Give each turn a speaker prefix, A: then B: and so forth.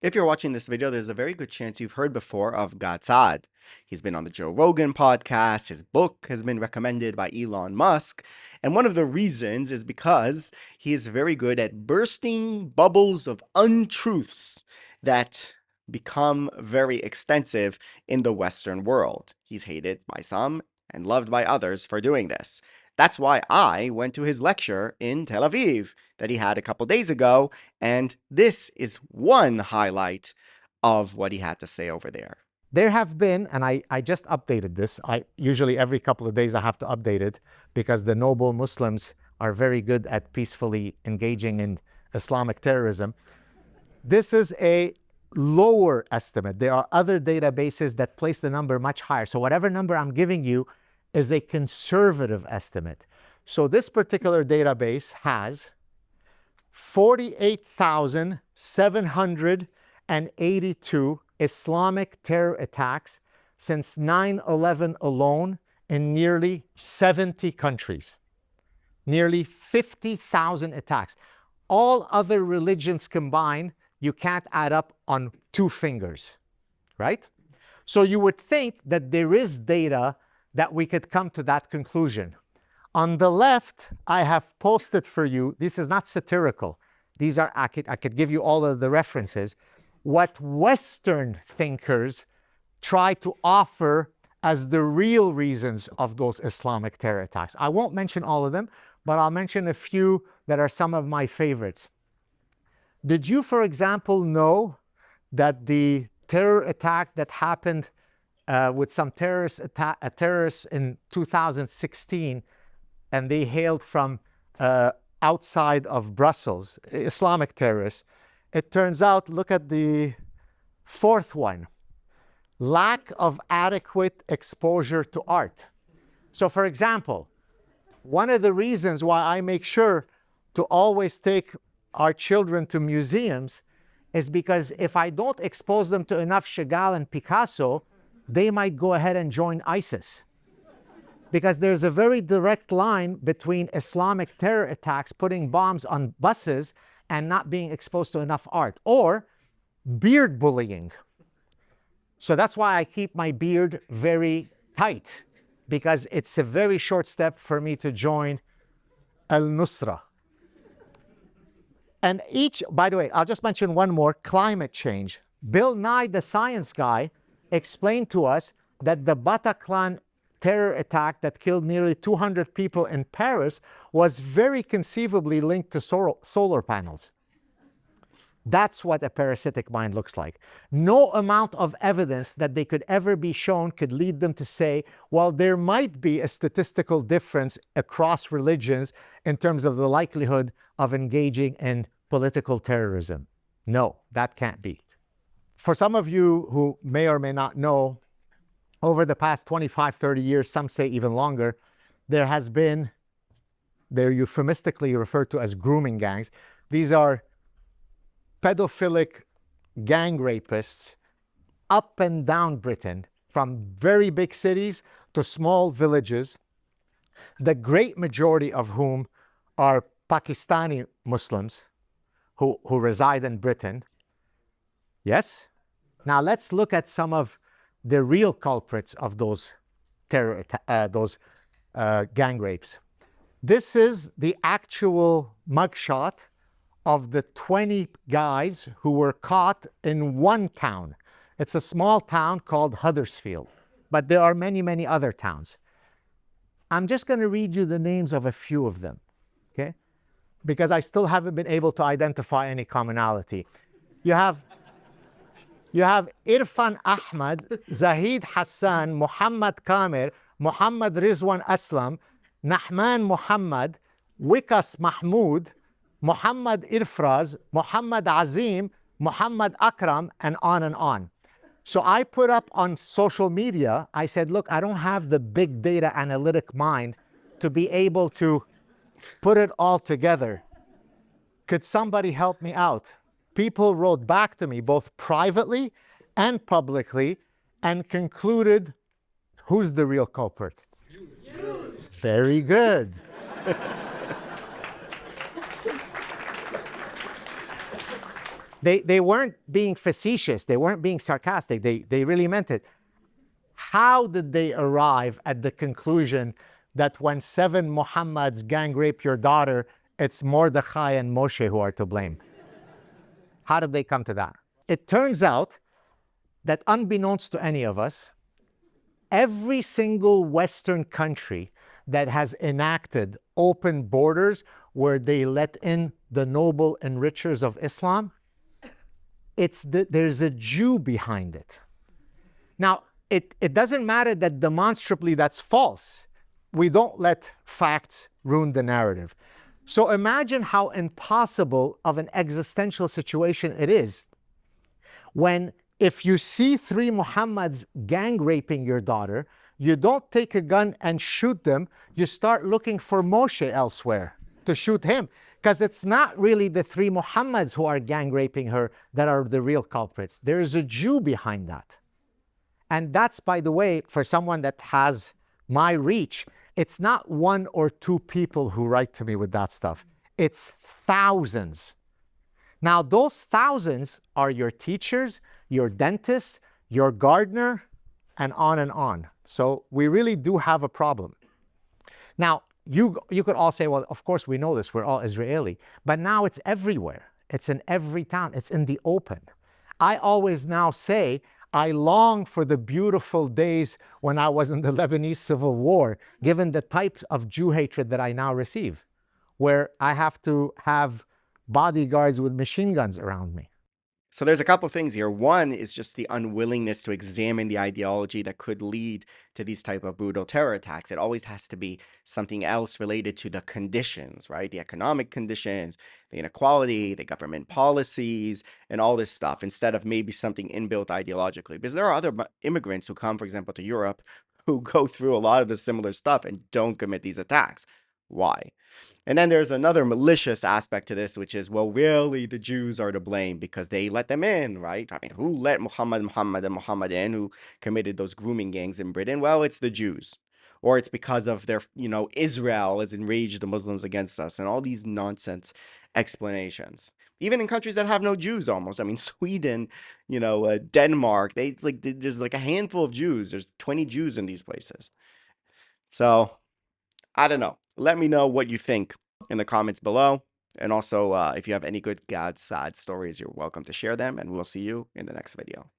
A: If you're watching this video, there's a very good chance you've heard before of Saad. He's been on the Joe Rogan podcast, his book has been recommended by Elon Musk, and one of the reasons is because he is very good at bursting bubbles of untruths that become very extensive in the Western world. He's hated by some and loved by others for doing this. That's why I went to his lecture in Tel Aviv that he had a couple days ago, and this is one highlight of what he had to say over there.
B: There have been, and I just updated this. I usually every couple of days I have to update it because the noble Muslims are very good at peacefully engaging in Islamic terrorism. This is a lower estimate. There are other databases that place the number much higher. So whatever number I'm giving you is a conservative estimate. So this particular database has 48,782 Islamic terror attacks since 9/11 alone in nearly 70 countries. Nearly 50,000 attacks. All other religions combined, you can't add up on 2 fingers, right? So you would think that there is data that we could come to that conclusion. On the left, I have posted for you, this is not satirical. These are, I could give you all of the references, what Western thinkers try to offer as the real reasons of those Islamic terror attacks. I won't mention all of them, but I'll mention a few that are some of my favorites. Did you, for example, know that the terror attack that happened with some terrorists in 2016, and they hailed from outside of Brussels, Islamic terrorists? It turns out, look at the 4th one, lack of adequate exposure to art. So for example, one of the reasons why I make sure to always take our children to museums is because if I don't expose them to enough Chagall and Picasso, they might go ahead and join ISIS. Because there's a very direct line between Islamic terror attacks, putting bombs on buses, and not being exposed to enough art, or beard bullying. So that's why I keep my beard very tight, because it's a very short step for me to join Al-Nusra. And by the way, I'll just mention one more, climate change. Bill Nye, the science guy, explained to us that the Bataclan terror attack that killed nearly 200 people in Paris was very conceivably linked to solar panels. That's what a parasitic mind looks like. No amount of evidence that they could ever be shown could lead them to say, well, there might be a statistical difference across religions in terms of the likelihood of engaging in political terrorism. No, that can't be. For some of you who may or may not know, over the past 25, 30 years, some say even longer, there has been, they're euphemistically referred to as grooming gangs. These are pedophilic gang rapists up and down Britain, from very big cities to small villages, the great majority of whom are Pakistani Muslims who reside in Britain. Yes? Now let's look at some of the real culprits of those gang rapes. This is the actual mugshot of the 20 guys who were caught in one town. It's a small town called Huddersfield, but there are many, many other towns. I'm just going to read you the names of a few of them, okay? Because I still haven't been able to identify any commonality. You have Irfan Ahmad, Zahid Hassan, Muhammad Kamir, Muhammad Rizwan Aslam, Nahman Muhammad, Wikas Mahmoud, Muhammad Irfraz, Muhammad Azim, Muhammad Akram, and on and on. So I put up on social media, I said, look, I don't have the big data analytic mind to be able to put it all together. Could somebody help me out? People wrote back to me both privately and publicly and concluded, who's the real culprit? Jews. Very good. They weren't being facetious. They weren't being sarcastic. They really meant it. How did they arrive at the conclusion that when 7 Muhammads gang rape your daughter, it's Mordechai and Moshe who are to blame? How did they come to that? It turns out that, unbeknownst to any of us, every single Western country that has enacted open borders where they let in the noble enrichers of Islam, there's a Jew behind it. Now, it doesn't matter that demonstrably that's false. We don't let facts ruin the narrative. So imagine how impossible of an existential situation it is when, if you see 3 Muhammads gang raping your daughter, you don't take a gun and shoot them, you start looking for Moshe elsewhere to shoot him. Because it's not really the 3 Muhammads who are gang raping her that are the real culprits. There's a Jew behind that. And that's, by the way, for someone that has my reach, it's not 1 or 2 people who write to me with that stuff. It's thousands. Now, those thousands are your teachers, your dentists, your gardener, and on and on. So we really do have a problem. Now, you could all say, well, of course we know this, we're all Israeli. But now it's everywhere. It's in every town. It's in the open. I always now say, I long for the beautiful days when I was in the Lebanese Civil War, given the types of Jew hatred that I now receive, where I have to have bodyguards with machine guns around me.
A: So there's a couple things here. One is just the unwillingness to examine the ideology that could lead to these type of brutal terror attacks. It always has to be something else related to the conditions, right? The economic conditions, the inequality, the government policies, and all this stuff, instead of maybe something inbuilt ideologically. Because there are other immigrants who come, for example, to Europe who go through a lot of the similar stuff and don't commit these attacks. Why? And then there's another malicious aspect to this, which is, well, really, the Jews are to blame because they let them in, right? I mean, who let Muhammad and Muhammad in, who committed those grooming gangs in Britain? Well, it's the Jews. Or it's because of their, Israel has enraged the Muslims against us, and all these nonsense explanations. Even in countries that have no Jews almost. I mean, Sweden, Denmark, there's like a handful of Jews. There's 20 Jews in these places. So, I don't know. Let me know what you think in the comments below. And also, if you have any good Saad stories, you're welcome to share them. And we'll see you in the next video.